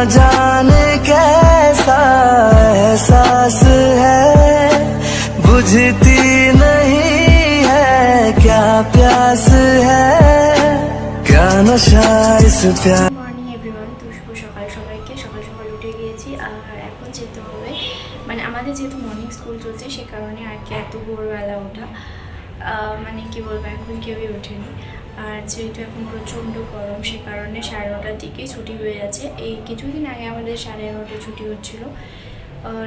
जाने कैसा एहसास है, बुझती नहीं है क्या प्यास है, क्या नशा इस प्यार। মর্নিং এভরিওয়ান, তো শুভ সকাল সবাইকে। সকাল সকাল উঠে গিয়েছি আর এখন যেতে হবে, মানে আমাদের যেহেতু মর্নিং স্কুল চলছে সে কারণে আর কি এত ভোরবেলা ওঠা, মানে কি বলবো, এখন কেউই ওঠেনি। আর যেহেতু এখন প্রচণ্ড গরম সে কারণে 9:30টার দিকেই ছুটি হয়ে যাচ্ছে। এই কিছুদিন আগে আমাদের 11:30টায় ছুটি হচ্ছিল,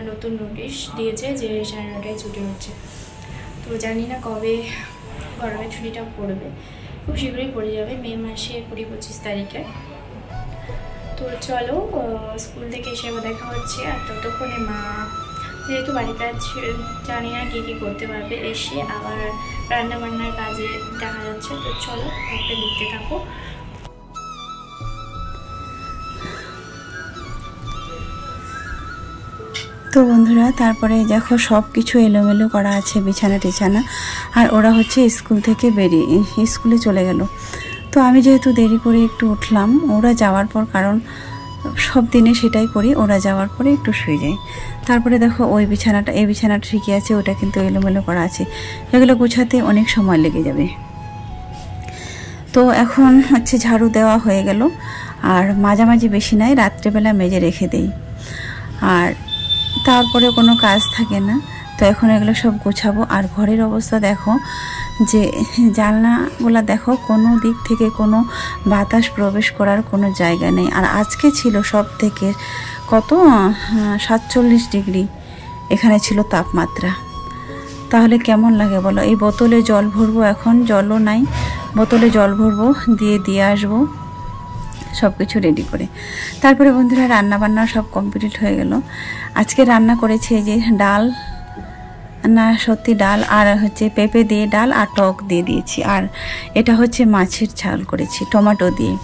নতুন নোটিশ দিয়েছে যে 9:30টায় ছুটি হচ্ছে। তো জানি না কবে গরমের ছুটিটা পড়বে, খুব শীঘ্রই পড়ে যাবে, মে মাসে 20-25 তারিখে। তো চলো, স্কুল থেকে এসে আবার দেখা হচ্ছে। আর ততক্ষণে মা যেহেতু বাড়িতে আছে, জানি না কী কী করতে পারবে, এসে আবার রান্নাবান্নার কাজে দেখা যাচ্ছে। তো চলো একটা দেখতে থাকো। তো বন্ধুরা, তারপরে দেখো সব কিছু এলোমেলো করা আছে, বিছানা টিছানা। আর ওরা হচ্ছে স্কুল থেকে বেরিয়ে স্কুলে চলে গেল। তো আমি যেহেতু দেরি করে একটু উঠলাম ওরা যাওয়ার পর, কারণ সব দিনে সেটাই করি, ওরা যাওয়ার পরে একটু শুয়ে যাই। তারপরে দেখো ওই বিছানাটা, এই বিছানাটা ঠিকই আছে, ওটা কিন্তু এলোমেলো করা আছে, এগুলো গুছাতে অনেক সময় লেগে যাবে। তো এখন হচ্ছে ঝাড়ু দেওয়া হয়ে গেল, আর মাঝামাঝি বেশি নাই, রাত্রেবেলা মেজে রেখে দেই, আর তারপরে কোনো কাজ থাকে না। তো এখন এগুলো সব গোছাবো। আর ঘরের অবস্থা দেখো, যে জানলাগুলো দেখো, কোনো দিক থেকে কোনো বাতাস প্রবেশ করার কোনো জায়গা নেই। আর আজকে ছিল সব থেকে কত 47 ডিগ্রি এখানে ছিল তাপমাত্রা। তাহলে কেমন লাগে বলো? এই বোতলে জল ভরবো, এখন জলও নাই, বোতলে জল ভরবো, দিয়ে আসবো সব কিছু রেডি করে। তারপরে বন্ধুরা রান্না বান্না সব কমপ্লিট হয়ে গেল। আজকে রান্না করেছি এই যে ডাল, না সত্যি ডাল, আর হচ্ছে পেঁপে দিয়ে ডাল আর টক দিয়ে দিয়েছি। আর এটা হচ্ছে মাছের ঝাল করেছি টমেটো দিয়ে।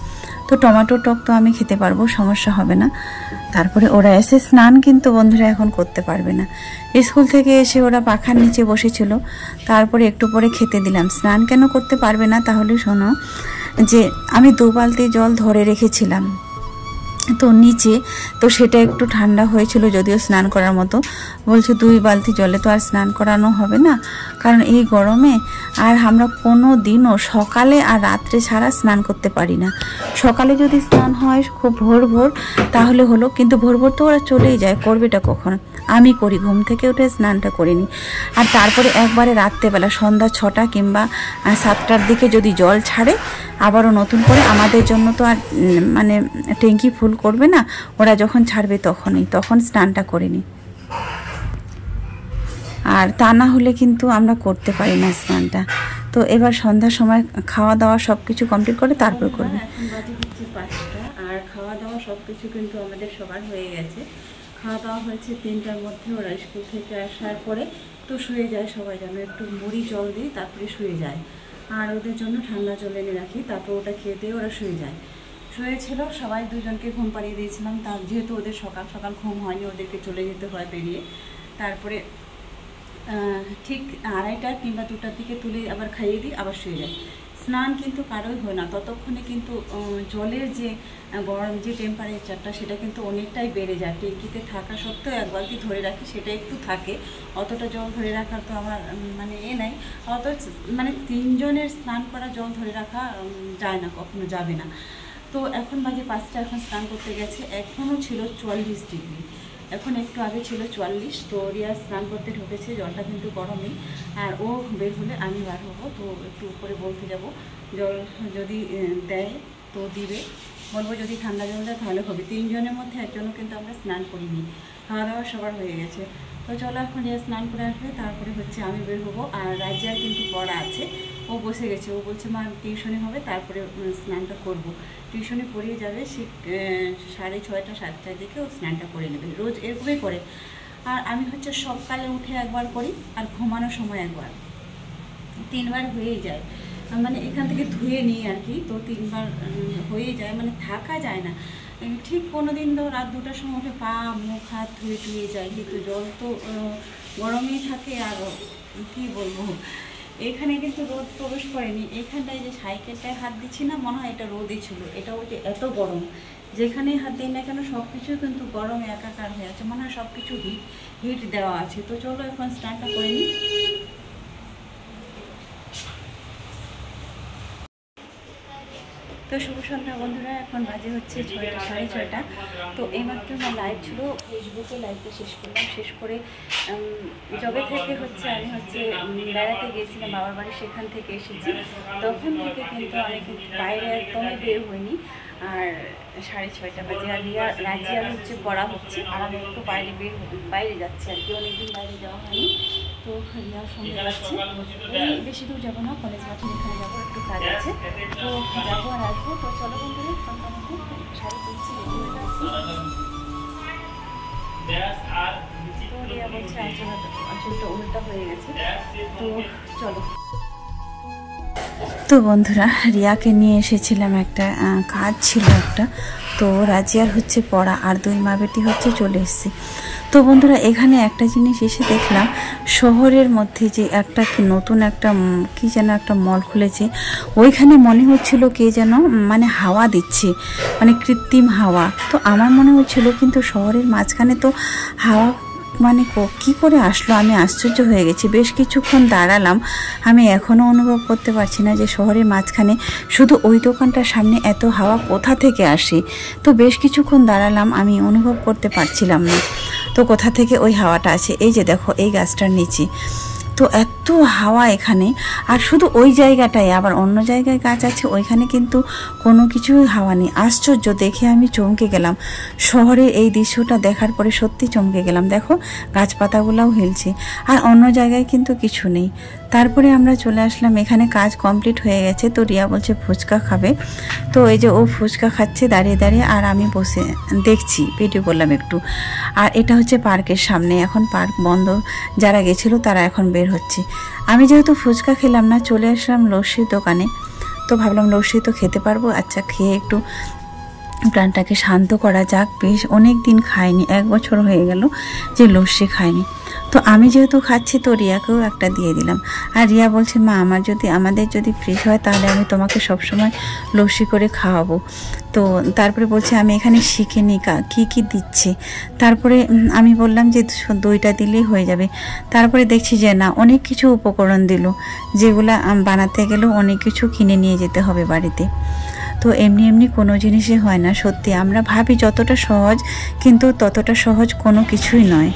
তো টমেটো টক তো আমি খেতে পারবো, সমস্যা হবে না। তারপরে ওরা এসে স্নান কিন্তু বন্ধুরা এখন করতে পারবে না। স্কুল থেকে এসে ওরা পাখার নিচে বসেছিল, তারপরে একটু পরে খেতে দিলাম। স্নান কেন করতে পারবে না তাহলে শোনো, যে আমি 2 বালতি জল ধরে রেখেছিলাম তো নিচে, তো সেটা একটু ঠান্ডা হয়েছিল যদিও স্নান করার মতো। বলছে 2 বালতি জলে তো আর স্নান করানো হবে না, কারণ এই গরমে। আর আমরা কোনো দিনও সকালে আর রাত্রে ছাড়া স্নান করতে পারি না। সকালে যদি স্নান হয় খুব ভোর তাহলে হলো, কিন্তু ভোর তো ওরা চলেই যায়, করবেটা কখন? আমি করি, ঘুম থেকে উঠে স্নানটা করিনি। আর তারপরে একবারে রাত্রেবেলা সন্ধ্যা 6টা কিংবা 7টার দিকে যদি জল ছাড়ে, আবারও নতুন করে আমাদের জন্য তো আর মানে ট্যাঙ্কি ফুল করবে না, ওরা যখন ছাড়বে তখন স্নানটা করে নিই। আর তা না হলে কিন্তু আমরা করতে পারি না স্নানটা। তো এবার সন্ধ্যার সময় খাওয়া দাওয়া সব কিছু কমপ্লিট করে তারপর করবে। এখন বাজে হচ্ছে 5টা, আর খাওয়া দাওয়া সব কিছু কিন্তু আমাদের সবার হয়ে গেছে। খাওয়া দাওয়া হয়েছে 3টার মধ্যে। ওরা স্কুল থেকে আসার পরে তো শুয়ে যায়, সবাই যেন একটু মুড়ি জল দিই তারপরে শুয়ে যায়। আর ওদের জন্য ঠান্ডা জল এনে রাখি, তারপর ওটা খেয়ে দিয়ে ওরা শুয়ে যায়। শুয়েছিল, সবাই দুজনকে ঘুম পাড়িয়ে দিয়েছিলাম। তার যেহেতু ওদের সকাল সকাল ঘুম হয়নি, ওদেরকে চলে যেতে হয় বেরিয়ে। তারপরে ঠিক 2:30 কিংবা 2টার দিকে তুলে আবার খাইয়ে দিই, আবার শুয়ে যায়। স্নান কিন্তু কারোই হয় না ততক্ষণে, কিন্তু জলের যে গরম যে টেম্পারেচারটা সেটা কিন্তু অনেকটাই বেড়ে যায়। ট্যাঙ্কিতে থাকা সত্ত্বেও 1 বালতি ধরে রাখি, সেটা একটু থাকে, অতটা জল ধরে রাখার তো আমার মানে নাই। অত মানে 3 জনের স্নান করা জল ধরে রাখা যায় না, কখনো যাবে না। তো এখন বাজে 5টা, এখন স্নান করতে গেছে, এখনও ছিল 44 ডিগ্রি, এখন একটু আগে ছিল 44। তো রিয়া স্নান করতে ঢুকেছে, জলটা কিন্তু গরমই। আর ও বের হলে আমি বার হবো, তো একটু উপরে বলতে যাব, জল যদি দেয় তো দিবে, বলবো যদি ঠান্ডা জল দেয় তাহলে হবে। 3 জনের মধ্যে একজনও কিন্তু আমরা স্নান করিনি, খাওয়া দাওয়া সবার হয়ে গেছে। তো চলো এখন রিয়া স্নান করে আসবে, তারপরে হচ্ছে আমি বের হবো। আর রাজ্জার কিন্তু পড়া আছে, ও বসে গেছে, ও বলছে মা টিউশনে হবে তারপরে স্নানটা করব। টিউশনে পড়িয়ে যাবে, সে 6:30 7টার দিকে ও স্নানটা করে নেবে, রোজ এরকমই করে। আর আমি হচ্ছে সকালে উঠে একবার করি, আর ঘুমানোর সময় একবার, 3 বার হয়েই যায়। মানে এখান থেকে ধুয়ে নিই আর কি, তো 3 বার হয়েই যায়, মানে থাকা যায় না। ঠিক কোনো দিন তো রাত 2টার সময় উঠে পা মুখ হাত ধুয়ে যায়, কিন্তু জল তো গরমেই থাকে। আর কী বলবো, এখানে কিন্তু রোদ প্রবেশ করেনি। এখানটায় যে সাইকেলটায় হাত দিচ্ছি না, মনে হয় এটা রোদই ছিল। এটা ওই যে এত গরম, যেখানেই হাত দিই না কেন সব কিছু কিন্তু গরমে একাকার হয়ে আছে, মনে হয় সব কিছু হিট দেওয়া আছে। তো চলো এখন স্নানটা করে নিই। তো শুভ সন্ধ্যা বন্ধুরা, এখন বাজে হচ্ছে 6টা, 6:30। তো এইমাত্র আমার লাইভ ছিল, ফেসবুকে লাইভটা শেষ করলাম। শেষ করে জবে থেকে হচ্ছে আমি বেড়াতে গিয়েছিলাম বাবার বাড়ি, সেখান থেকে এসেছি। তখন থেকে কিন্তু আমি কিন্তু বাইরে একদমই বের হইনি। আর 6:30 বাজে, আর রাজিয়ার হচ্ছে পড়া হচ্ছে, আর আমি একটু বাইরে যাচ্ছি আর কি, অনেকদিন বাইরে যাওয়া হয়নি। তো রিয়ার সঙ্গে যাচ্ছে, এই বেশি দূর যাবো না, কলেজ মাঠে এখানে যাবো, একটু কাজ আছে। তো যাবো আর আসবো। তো চলো বন্ধুরা, শাড়ি পরছি, রেডি হয়ে যাচ্ছি। তো রিয়া বলছে আঁচলটা উল্টা হয়ে গেছে। তো চলো। তো বন্ধুরা, রিয়াকে নিয়ে এসেছিলাম, একটা কাজ ছিল একটা। তো রাজিয়ার হচ্ছে পড়া, আর 2 মা বেটি হচ্ছে চলে এসেছি। তো বন্ধুরা, এখানে একটা জিনিস এসে দেখলাম, শহরের মধ্যে যে একটা নতুন একটা কি যেন একটা মল খুলেছে, ওইখানে মনে হচ্ছিল কে যেন মানে হাওয়া দিচ্ছে, মানে কৃত্রিম হাওয়া। তো আমার মনে হচ্ছিল, কিন্তু শহরের মাঝখানে তো হাওয়া মানে কী করে আসলো, আমি আশ্চর্য হয়ে গেছি। বেশ কিছুক্ষণ দাঁড়ালাম, আমি এখনও অনুভব করতে পারছি না যে শহরের মাঝখানে শুধু ওই দোকানটার সামনে এত হাওয়া কোথা থেকে আসে। তো বেশ কিছুক্ষণ দাঁড়ালাম, আমি অনুভব করতে পারছিলাম না তো কোথা থেকে ওই হাওয়াটা আছে। এই যে দেখো, এই গাছটার নিচে তো এত হাওয়া এখানে। আর শুধু ওই জায়গাটায়, আবার অন্য জায়গায় গাছ আছে, ওইখানে কিন্তু কোনো কিছুই হাওয়া নেই। আশ্চর্য, দেখে আমি চমকে গেলাম। শহরে এই দৃশ্যটা দেখার পরে সত্যি চমকে গেলাম। দেখো, গাছপাতাগুলোও হিলছে, আর অন্য জায়গায় কিন্তু কিছু নেই। তারপরে আমরা চলে আসলাম, এখানে কাজ কমপ্লিট হয়ে গেছে। তো রিয়া বলছে ফুচকা খাবে। তো এই যে ও ফুচকা খাচ্ছে দাঁড়িয়ে দাঁড়িয়ে, আর আমি বসে দেখছি, ভিডিও করলাম একটু। আর এটা হচ্ছে পার্কের সামনে, এখন পার্ক বন্ধ, যারা গেছিলো তারা এখন বের হচ্ছে। আমি যেহেতু ফুচকা খেলাম না, চলে আসলাম লস্যির দোকানে। তো ভাবলাম লস্যি তো খেতে পারবো, আচ্ছা খেয়ে একটু প্রাণটাকে শান্ত করা যাক। বেশ অনেক দিন খাইনি, 1 বছর হয়ে গেল যে লস্যি খাইনি। তো আমি যেহেতু খাচ্ছি, তো রিয়াকেও একটা দিয়ে দিলাম। আর রিয়া বলছে, মা আমাদের যদি ফ্রিজ হয় তাহলে আমি তোমাকে সবসময় লস্যি করে খাওয়াবো। তো তারপরে বলছে, আমি এখানে শিখে নি কী দিচ্ছে। তারপরে আমি বললাম যে দইটা দিলেই হয়ে যাবে। তারপরে দেখছি যে না, অনেক কিছু উপকরণ দিল, যেগুলো বানাতে গেলেও অনেক কিছু কিনে নিয়ে যেতে হবে বাড়িতে। তো এমনি কোনো জিনিসই হয় না। সত্যি আমরা ভাবি যতটা সহজ, কিন্তু ততটা সহজ কোনো কিছুই নয়।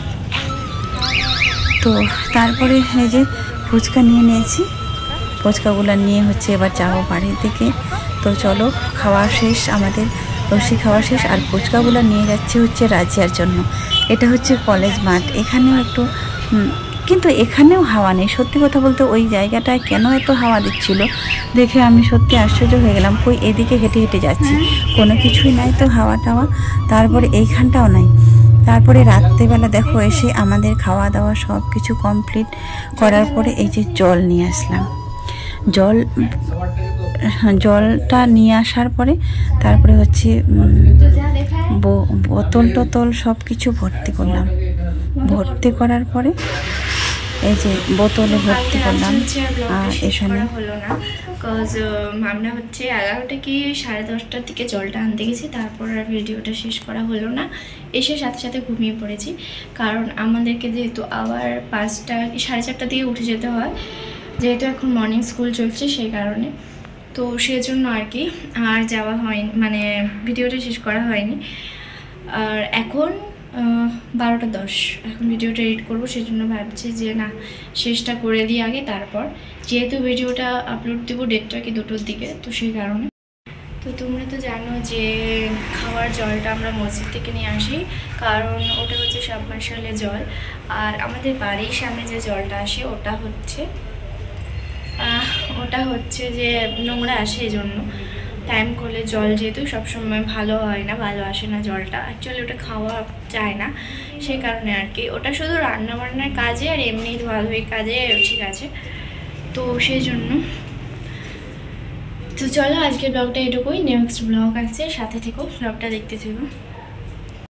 তো তারপরে এই যে ফুচকা নিয়ে নিয়েছি, ফুচকাগুলো নিয়ে হচ্ছে এবার যাবো বাড়ির দিকে। তো চলো, খাওয়া শেষ, আমাদের লস্যি খাওয়া শেষ। আর ফুচকাগুলো নিয়ে যাচ্ছি হচ্ছে রাজিয়ার জন্য। এটা হচ্ছে কলেজ মাঠ, এখানেও একটু কিন্তু এখানেও হাওয়া নেই। সত্যি কথা বলতে ওই জায়গাটায় কেন এত হাওয়া দিচ্ছিল দেখে আমি সত্যি আশ্চর্য হয়ে গেলাম। কই এদিকে হেঁটে হেঁটে যাচ্ছি, কোনো কিছুই নাই তো হাওয়া টাওয়া। তারপরে এইখানটাও নাই। তারপরে রাত্রেবেলা দেখো এসে আমাদের খাওয়া দাওয়া সব কিছু কমপ্লিট করার পরে এই যে জল নিয়ে আসলাম। জলটা নিয়ে আসার পরে তারপরে হচ্ছে বোতল টোতল সব কিছু ভর্তি করলাম। ভর্তি করার পরে এই যে বোতলে ভর্তি করলাম। আর এখানে হলো না, বিকজ আমরা হচ্ছে 11টা কি 10:30টার দিকে জলটা আনতে গেছি, তারপর আর ভিডিওটা শেষ করা হলো না। এসে সাথে সাথে ঘুমিয়ে পড়েছি, কারণ আমাদেরকে যেহেতু আবার 5টা কি 4:30টার দিকে উঠে যেতে হয়, যেহেতু এখন মর্নিং স্কুল চলছে সেই কারণে। তো সেজন্য আর কি আর যাওয়া হয়নি, মানে ভিডিওটা শেষ করা হয়নি। আর এখন 12:10, এখন ভিডিওটা এডিট করবো, সেজন্য ভাবছি যে না শেষটা করে দিই আগে, তারপর যেহেতু ভিডিওটা আপলোড দেবো 1:30 কি 2টোর দিকে, তো সেই কারণে। তো তোমরা তো জানো যে খাওয়ার জলটা আমরা মসজিদ থেকে নিয়ে আসি, কারণ ওটা হচ্ছে সাবমার্শালের জল। আর আমাদের বাড়ির সামনে যে জলটা আসে ওটা হচ্ছে যে নোংরা আসে, এই জন্য টাইম করলে জল যেহেতু সবসময় ভালো হয় না, ভালো আসে না জলটা, অ্যাকচুয়ালি ওটা খাওয়া যায় না, সেই কারণে আর কি। ওটা শুধু রান্নাবান্নার কাজে আর এমনি ধোয়াধুয়ির কাজে ঠিক আছে, তো সেই জন্য। তো চলো আজকের ব্লগটা এটুকুই, নেক্সট ব্লগ আসছে, সাথে থেকো, ব্লগটা দেখতে থেকো।